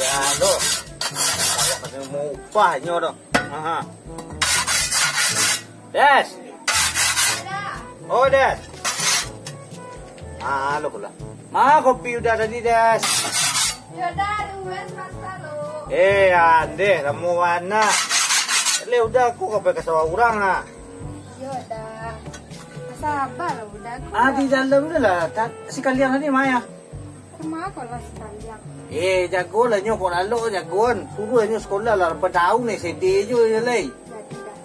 Ya lo. Kayak pakai mupahnya dong. Aha. Des. Oh Des. Halo pula. Kopi udah tadi Des. Ya udah, wes masa lo. Ande, kamu mana? Udah aku sampai ke sawah orang ah. Ya udah. Sabar lo udah. Di dalam udah lah. Si kalian tadi Maya. Rumah kalau sekalian. Jago lah nyo kung lalo jagoan. Suruh nyo sekolah lah 4 tahun ni sedih je lay.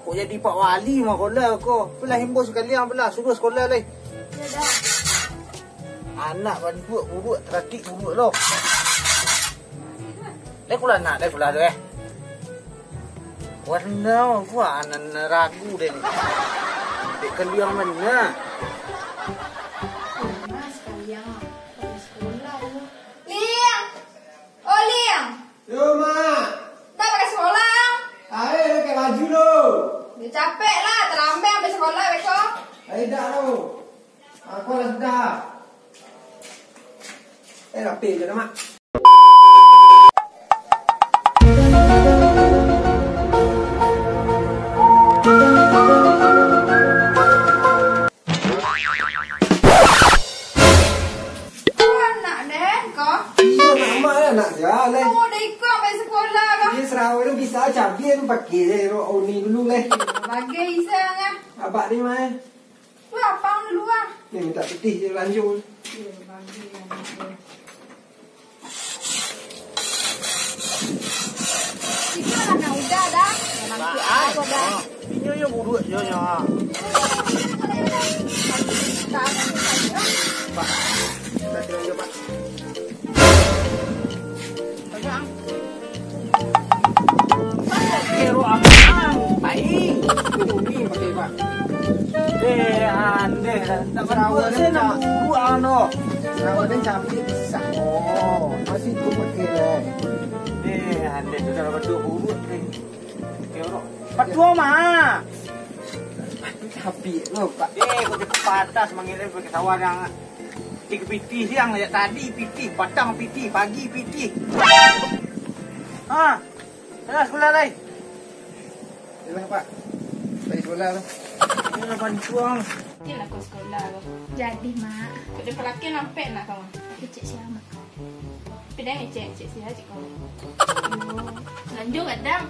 Kok jadi Pak Wali mah sekolah ko. Pula himbau sekalian pula suruh sekolah lay. Ya dah. Anak bantu buruk teratik buruk lo. Lay pula nak lay pula tu Warna wah anak ragu deh ni. Dek kalian mana? Yo, Mak. Dah pakai sekolah. Ayo pakai baju lo. Dia capek lah, terlambat sampai sekolah besok. Ayo dah lo. Aku dah sudah. Rapi je dah, Mak. Nak jalan. Kamu dah ikut sampai sekolah kah? Dia Sarawak tu bisa cabai tu pakai ni dulu leh. Bagi isang ah. Abang ni mai. Tu apa dulu ah? Ni minta putih je lanjut. Bagi Itu anak udah dah. Nanti aku dah. Ini yo buruk yo nya. Pak. Kita tengok Pak. Kero abang, baik. Ni pakai Pak. Ande, tak berawal sana buru ano. Sarawak ni cabai bisa. Oh, masih tu pakai leh. Ande sudah berdua buru ni. Kero. Patua mah. Tapi lo Pak. Kau cepat patah semangat pakai sawah yang 3 piti siang ya tadi piti, patang piti, pagi piti. Dah sekolah lain. Yalah Pak. Pergi sekolah tu. Ini lah bantuan. Dia nak ke sekolah tu. Jadi mak. Kau dia pelaki nampak nak kamu. Aku cek siapa? Pedang cek siapa cek kamu. Lanjut kadang.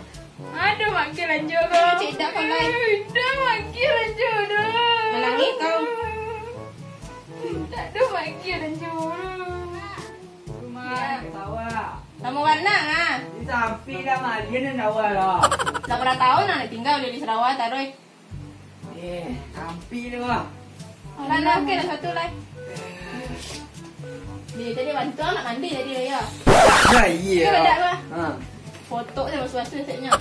Aduh makin lanjut kau. Cek dah kau lain. Dah makin lanjut dah. Melangi kau. Aduh makin lanjut. Rumah tawa. Kamu mana ah? Di sapi dah malian dan tawa lah. Dah berapa tahun nak tinggal di Sarawak taruh. Sapi tu lah. Mana okey dah satu lagi. Dia tadi bantu nak mandi tadi ya. Ya Dia ada apa? Ha. Foto je basuh-basuh setnya.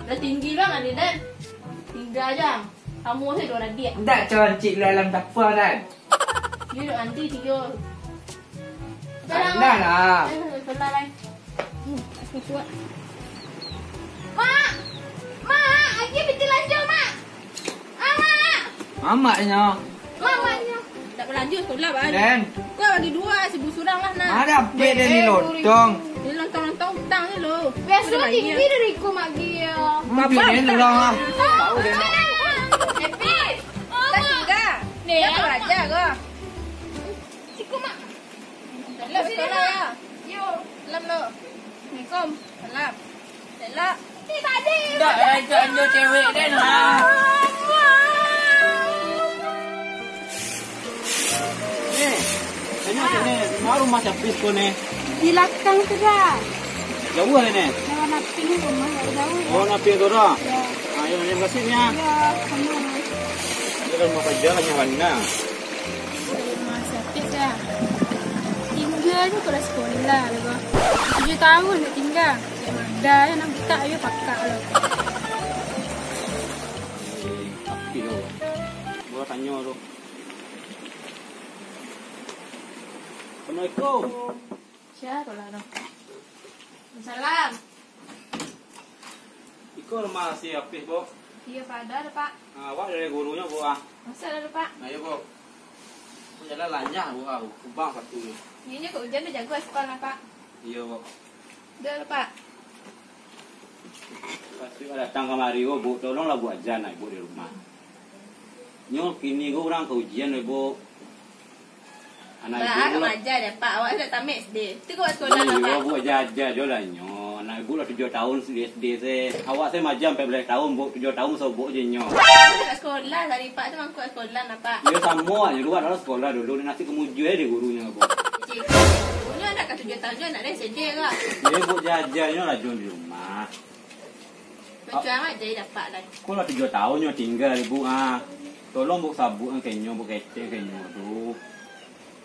Dah tinggi bang ada dan. 3 jam. Kamu saya 2 radik. Tak cancik dalam dapur kan? Dia duk mandi 3. Dah lah. Sebelah lain. Aku kuat. Mak! Mak! Lagi betul lanjut, Mak! Mak! Mamaknya. Mamanya. Tak berlanjut sekolah, Bang. Dan? Kau bagi 2, seribu surang lah, nak. Ada apa dia ni lontong? Dia lontong-lontong hutang ni, lo. Biasa tinggi dari ku, Mak Gia. Mampir dia orang lah. Tahu dia nak. Happy! Tak tinggal. Ni, apa belajar ke? Siku, Mak. Dalam sekolah, ya. Yuk. Dalam, lo. Assalamualaikum. Salam. Salam. Ni tadi. Tak lanjut cewek dia lah. Tanya ni, mana rumah siapa kau ni? Di belakang tu dah. Jauh lah ni. Jangan nak ping rumah jauh. Oh, nak pergi tu dah. Ya. Ayo, terima kasihnya. Ya, kamu. Kita rumah kerja lah yang mana? Masa kerja. Tinggal tu kalau sekolah lah. 7 tahun nak tinggal. Yang ada yang nak buka ayo pakak lah. Api tu. Gua tanya tu. Assalamualaikum. Siapa lah tu? Salam. Ikut rumah si Apis, Bu. Iya, Pak. Ada, Pak. Awak dari gurunya, Bu. Masa ada, Pak. Ayo, Bu. Jalan lanjah, Bu. Kubang satu ni. Ini kok hujan dah jago sekolah, Pak. Iya, Bu. Dah lah, Pak. Pasti datang kemari, Bu, tolonglah buat jana Ibu di rumah. Nyo kini gue orang ke ujian Ibu. Anak Pak, Ibu kamu ajar deh, Pak. Awak dah tamat SD. Tu kau sekolah lah, Pak. Iya, Bu jaja je lah nyo. Anak Ibu lah 7 tahun di SD saya. Awak saya macam 14 tahun, Bu. 7 tahun so Bu je nyo. Aku dah sekolah dari Pak tu mangkuk sekolah lah, Pak. Ya sama aja, luar dalam sekolah dulu. Dia ngasih kemuju aja di gurunya, Bu. Cikgu, punya anak kat 7 tahun je nak dah SD kak. Ya, Bu jaja nyo lah jual di rumah. Macam amat jadi dapat lah. Kau lah 7 tahun nyo tinggal Ibu ah. Tolong Bu sabuk kenyo, Bu kecek kenyo tu.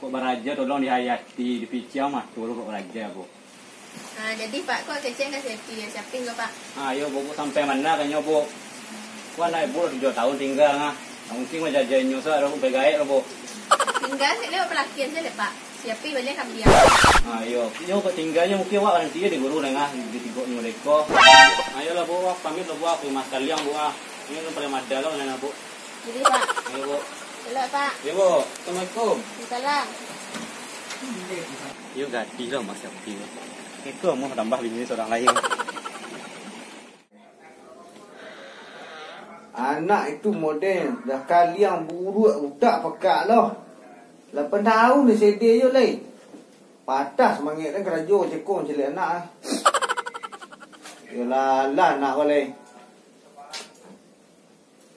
Kok beraja tolong dihayati, dipicau mah turun kok beraja Bu. Ha, jadi Pak, kau kecil kan siapin kau Pak. Ayo Bu sampai mana kenyo Bu? Kau anak Ibu lah 7 tahun tinggal ah. Mungkin mah jajan nyo saya aku pegaik lah Bu. Tinggal saya lewat pelakian saya Pak. Siapin balik kami dia. Ayo, yo kok tinggalnya mungkin wak nanti di guru nengah di tigo nyo deko. Ayo lah Bu, wak pamit lah Bu aku mas kalian Bu ah. Ini yang paling ada lah nena Bu. Jadi Pak. Ayo Bu. Selamat Pak. Ya Bu, Assalamualaikum. Salam. Yo ganti lah mas Yapi. Itu mau tambah bisnis orang lain. Anak itu model dah kalian buruk budak pekak lah. 8 tahun dia sedih je lai. Patah semangit kan kerajo cekong cilik anak ah. Yalah lah nak kau lai.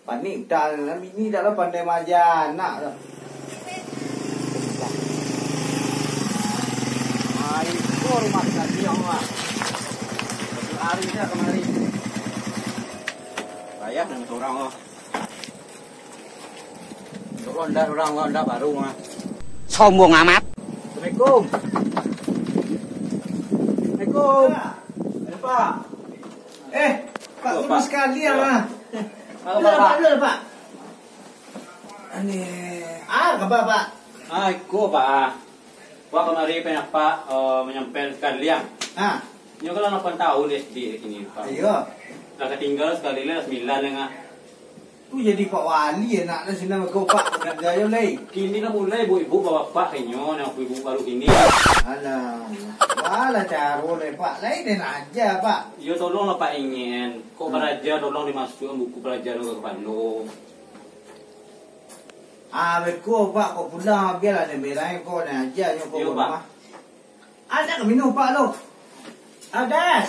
Panik dah bini dah lah pandai majan nak dah. Mari kau rumah kalian ah. Satu hari dah kemari. Bayar dengan orang oh. Ronda baru mah. Sombong amat. Assalamualaikum. Assalamualaikum. Pak. Pak urus sekalian lah. Pak. Pak. Ini khabar Pak? Aku Pak. Wah kemari pengen Pak menyampaikan sekalian. Nyo kalau 8 tahun SD ini Pak. Iya. Dah ketinggal sekali lah 9 lengah. Tu jadi Pak Wali nak dah sini kau Pak gaya lai. Kini dah mulai ibu bapak kenyo nak ibu baru kini. Alah. Walah caro lai Pak. Lai dia nak ajar Pak. Yo tolonglah Pak ingin. Kok belajar tolong dimasukkan buku pelajaran ke Bandung. Beko Pak kau pulang biarlah dia berai kau nak ajar kau Yo, rumah. Pak. Ada minum Pak lo. Des.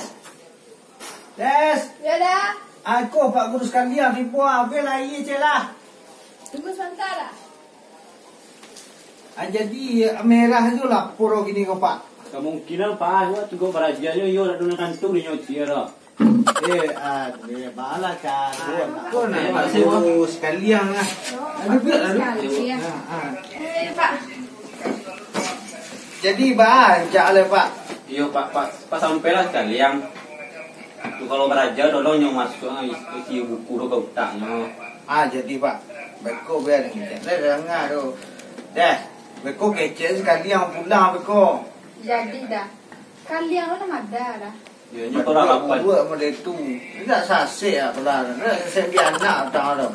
Ya dah. Aku Pak Guru sekalian dibuat bela iya celah. Tunggu sebentar lah. Jadi merah je lah puro gini kau Pak. Kemungkinan Pak awak tu kau belajarnya yo nak dona kantung ni nyoti dah. Balah caro. Kau nak Pak Guru sekalian lah. Ada biar ada. Pak. Jadi baca le Pak. Yo Pak sampailah sekalian. Tu kalau belajar tolong yang masuk isi buku tu kau utangnya. Jadi Pak. Beko biar ni. Dengar tu. Beko kecil sekalian pulang beko. Jadi dah. Kalian orang ada dah. Ya nya tolak apa? Buat model tu. Tidak sasih lah pulang. Saya biar nak tahu dah.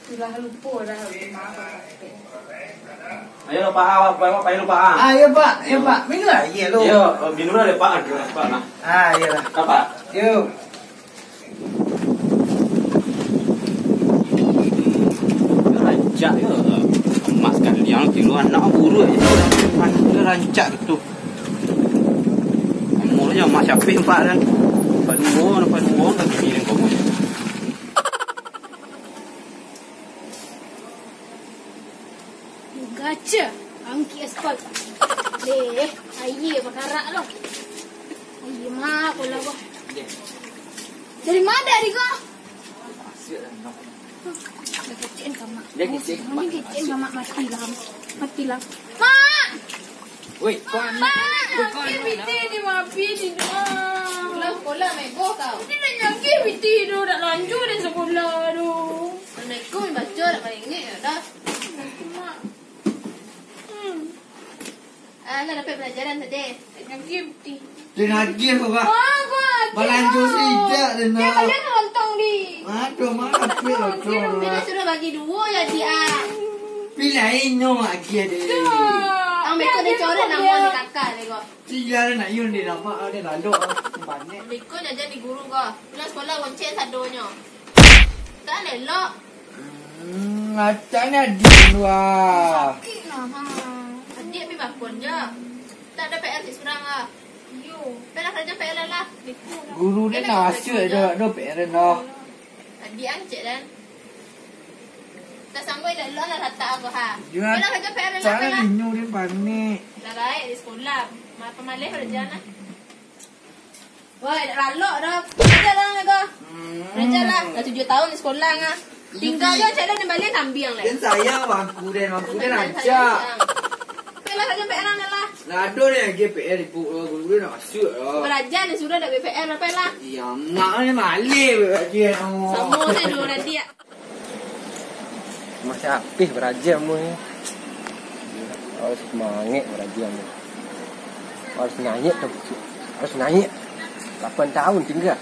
Sudah lupa dah. Ayo Pak awak payah Pak. Ya Pak. Ya Pak. Minggu lah. Ya lo. Yo binura le Pak Pak nah. Ya lah. Apa? Yo. Rancak yo. Emas kalian kilo anak buru itu dah rancak gitu. Umurnya Mas Syafiq Pak kan. Pak dua tak pilih kamu. Gacha. Angki aspal. Leh, aye perkara lo. Aye mak pula bah. Dari mana dari kau? Kecil kamu. Dia kecil. Mami kecil kamu matilah. Mak. Woi, kau Mak. Kibiti ni mapi di doang. Sekolah mego kau. Ini nak nyaki biti tu dah lanjut di sekolah tu. Anakku baca dah paling ni dah. Mak. Alah dapat pelajaran tadi. Nyaki biti. Dia lagi apa Pak? Bagus. Balanjut tidak dia Dia nak. kalian lontong di. Aduh mana pilih tu. Dia suruh bagi dua ya dia. Pilih ini mak dia dia. Ang Beko dia coret nama ni kakak dia kau. Tiga dia nak yun dia nama dia lalu banyak. Beko jajan di guru kau. Pulang sekolah gonceng sadonya. Tak elok. Macam ni dua. Sakit lah. Adik pergi bakun je. Tak ada PR cik seorang lah. Yo. Pergi lah kerja PR lah. Beko lah. Guru dia nak asyik dia. Dia parent dah. Adik kan cik dan. Tak sanggup dah elok lah rata aku ha. Jangan. Pergi lah kerja PR lah. Cara linyu dia panik. Dah baik di sekolah. Pemalih kerja lah. Woi, dah lalok dah. Kerja lah kau. Kerja lah. Dah 7 tahun di sekolah lah. Tinggal je cik ni balik kambing lah. Dia sayang bangku dia ajak. Pergilah kerja PR lah. Nado ni lagi PR ibu guru dia nak asyik lah. Belajar ni sudah dah BPR apa lah. Ya mak ni malih dia. Semua ni dulu nanti ya. Masih habis beraja mu ni. Harus semangat beraja mu. Harus nyanyi tu. Harus nyanyi. 8 tahun tinggal.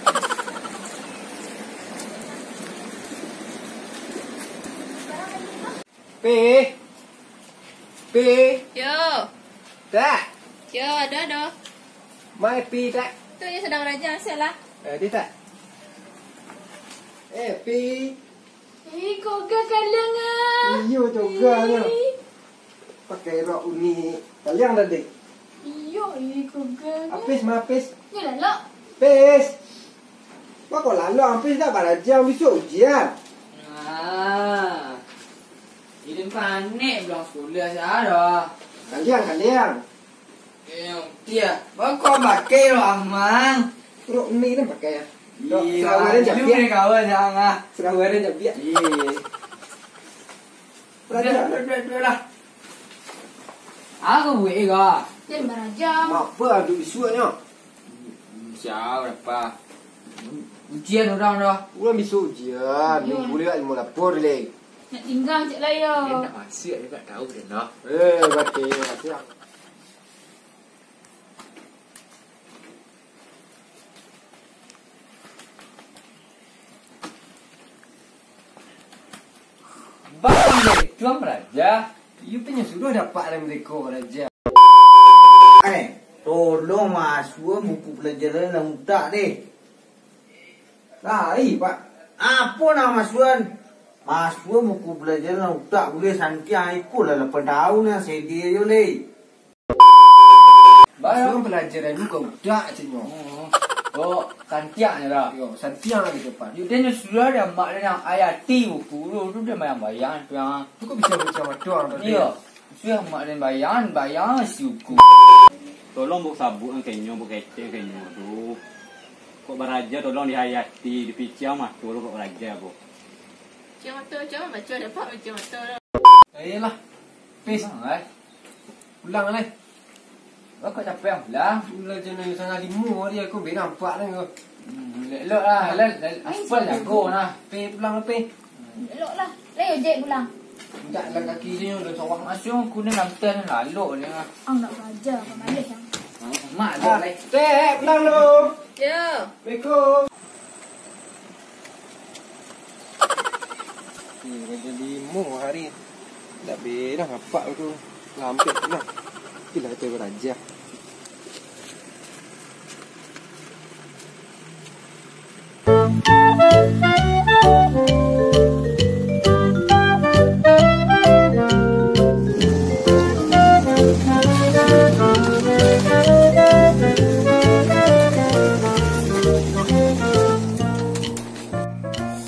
P. Yo. Tak. Yo, ada. Mai P tak. Tu dia sedang belajar asyik lah. Dia tak. P. Kau kalian ah. Iyo juga ni. Pakai rok uni. Kalian dah dek. Iyo, kau Apis mapis. Ni lah lok. Pes. Kau kau lalu hampir dah belajar besok ujian. Ini panik belum sekolah saya. Kalian. Dia, kau pakai lo amang. Rok uni ni pakai ya. Iya, Serawaran jam ni biak. kawan jangan. Serawaran jam biak. Iya. Belajar. Lah. Aku buat ke? Dia belajar. Apa ada isunya? Siapa apa? Ujian orang dah. Ulang besok ujian. Minggu ni ilmu lapor leh. Nak tinggal cik lah yo. Dia nak masuk dia tak tahu dia nak. Batik. Bang ni, tuan belajar. You punya suruh dapat dalam mereka belajar. Tolong masuk buku pelajaran yang muda ni. Lai pak. Apa nama masukan? Masuk buku pelajaran yang muda boleh santiang ikut lah 8 tahun yang sedia je leh. Baru pelajaran ni kau budak cenyo. Oh, kantiaknya lah. Yo, santiang lagi depan. Dia ni sudah ada mak dia yang ayati buku tu dia main bayar tu yang. Tu kau bisa baca macam tadi. Iya. Sudah mak dia bayar si buku. Tolong buk sabuk ang kenyo, buk keceng kenyo tu. Kok beraja tolong dihayati, dipicau mah tu kok beraja bu. Cik motor macam baca dapat macam motor dah. Ayolah. Pes. Pulang lah. Kau capek yang pulang. Ulah jenis sana 5 dia aku beri nampak ni kau. Lelok lah. Aspal jago lah. Pe pulang lah pe. Elok lah. Leo Jack pulang. Tak lah kaki dia dah seorang masuk. Aku ni nampak lalu dia. Ang nak belajar kau balik yang. Mak dia lah. Pe pulang lu. Yo. Assalamualaikum. Ni kerja 5 hari. Tak beri dah nampak tu. Lampet pula. Itulah tu beraja.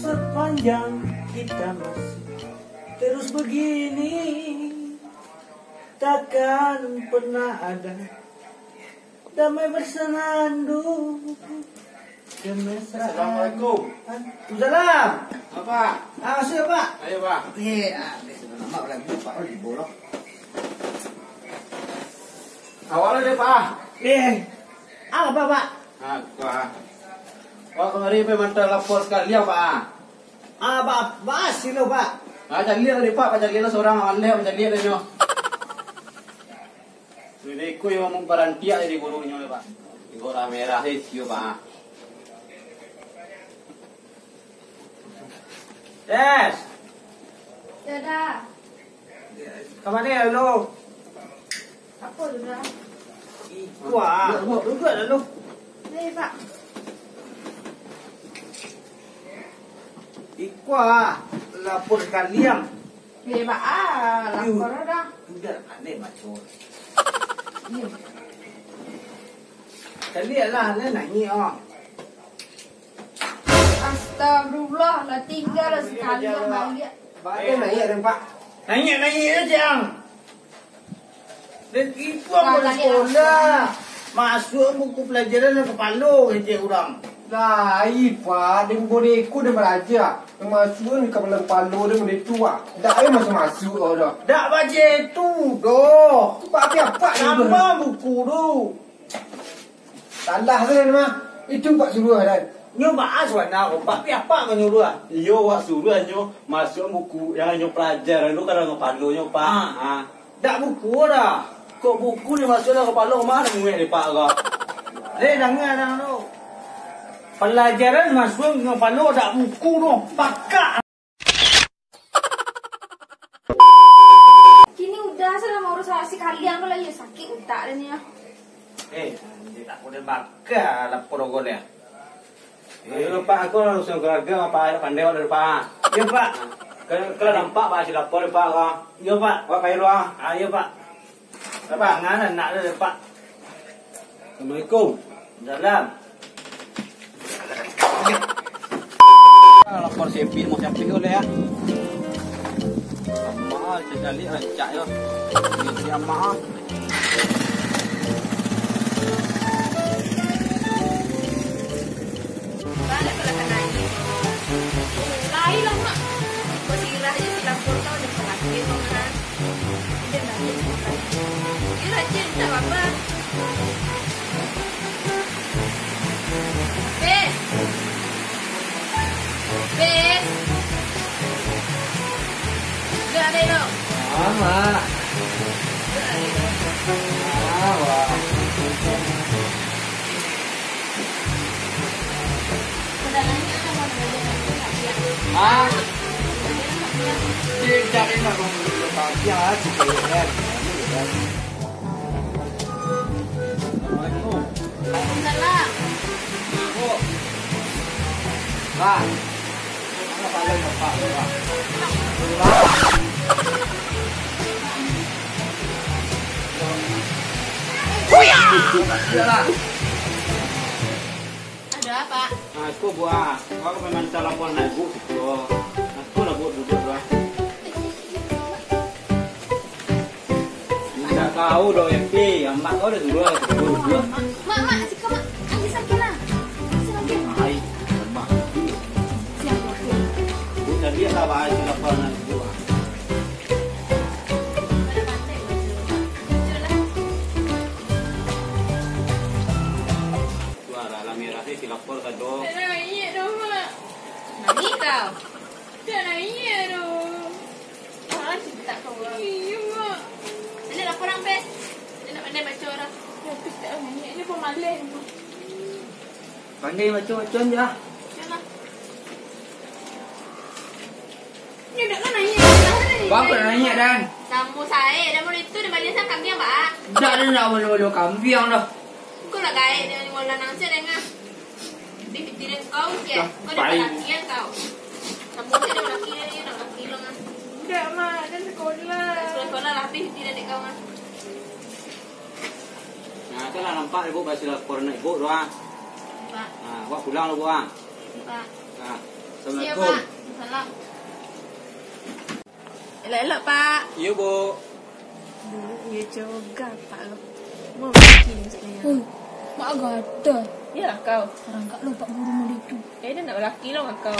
Sepanjang kita masih terus begini, takkan pernah ada damai bersenandung. Assalamualaikum. Waalaikumsalam. Apa? Masuk Pak. Ayo pak. Mak lagi Pak di bola. Awalnya deh pak. Apa Pak? Apa? Pak kemarin memang telepon sekali ya pak. Pak, masih lo Pak. Macam lihat tadi pak, macam lihat seorang awalnya macam lihat dia. Jadi aku yang mau berantia jadi gurunya pak. Orang merah itu pak. Yes. Ya dah. Kemana ya lo? Apa tu dah? Wah, duduk dah lu. Pak. Ikwa, lapor kalian. Pak lapor dah. Udah aneh macam. Kalian lah, nanya oh. Astagfirullah, lah tinggal sekali yang balik. Baik naik dan Pak. Nanya aja. Dan itu apa sekolah? Masuk buku pelajaran dan kepala kerja orang. Lain Pak, dia boneka dia belajar. Masuk ke dalam kepala dia boleh tua. Tak ada masuk-masuk dah. Tak baca itu doh. Pak apa juga. Sama buku tu. Salah tu mah. Itu Pak suruh dan. Nyoba aswana ko, tapi apa kau nyuruh? Iyo wak suruh anyo masuk buku yang anyo pelajar lu kan kepala nyo Pak. Ah. Tak buku dah. Kok buku ni masuk dalam kepala mana muat ni Pak kau? Dengar dah tu. Pelajaran masuk ke kepala tak buku tu. Pakak. Kini udah selama urus si kalian tu lagi sakit utak dia ni ya. Dia tak boleh bakar lapor golnya. Yo Pak aku langsung keluarga apa pandai wak dari Pak. Ya Pak. Kalau nampak Pak si lapor Pak kau. Ya Pak. Wak kayu ah. Ya Pak. Pak ngana nak dia Pak. Assalamualaikum. Salam. Lapor CP mau CP boleh ya. Amma sekali rancak yo. Ini amma. Balik kalau kena ini. Lain lah mak. Kau sirah je si lapor kau dia pelakir kau kan. Dia rajin bukan. Dia rajin tak apa-apa. Bes. Bes. Gak ada dong. Mama. Gak ada dong. Awak. Pedalangnya sama dengan dia tak siap. Ah, Dia dia cari nak ngomong pagi ah, sikit kan. Assalamualaikum. Waalaikumsalam. Oh. Pak. Apa paling Pak? Yalah. Ada apa? Aku buah. Aku memang telepon naik bu. Aku lah bu duduk lah. Tidak tahu dong MP. Mak kau dah suruh duduk. Mak, sikap mak. Ambil sakit lah. Sakit. Hai, mak. Siap aku. Bu dah dia lah bahas telepon naik bu. Suara lah merah sih telepon kado. Tak naik dah mak. Nangis kau? Tak naik dah. Ah, cinta kau lah. Iya mak. Ini lapor orang pes. Dia nak pandai baca orang. Ya, pes tak naik. Ini pemalas. Pandai macam-macam je lah. Jangan. Ni dah kan naik. Bapa nak nanya dan. Kamu saya dah boleh itu dia balik sang kambing pak. Tak ada nak bolu kambing dah. Kau lah gaya dengan wala nang saya dengar. Di pikiran kau je. Kau dah laki kan kau. Kamu saya dah laki dia dah laki lo kan. Enggak mak, dan sekolah. Sekolah lah habis pikiran dek kau kan. Nah, tu lah nampak ibu kasih lapor naik bu doang. Pak, Nah, wak pulang lu buang. pak. Nah, Siap Assalamualaikum. pak. Salam. Elok-elok pak. Iya bu. Ya juga pak lo. Mau bikin sebenarnya. Mak agak ada. Yalah kau. Orang kat lupa guru murid tu. Dia nak laki lo kau.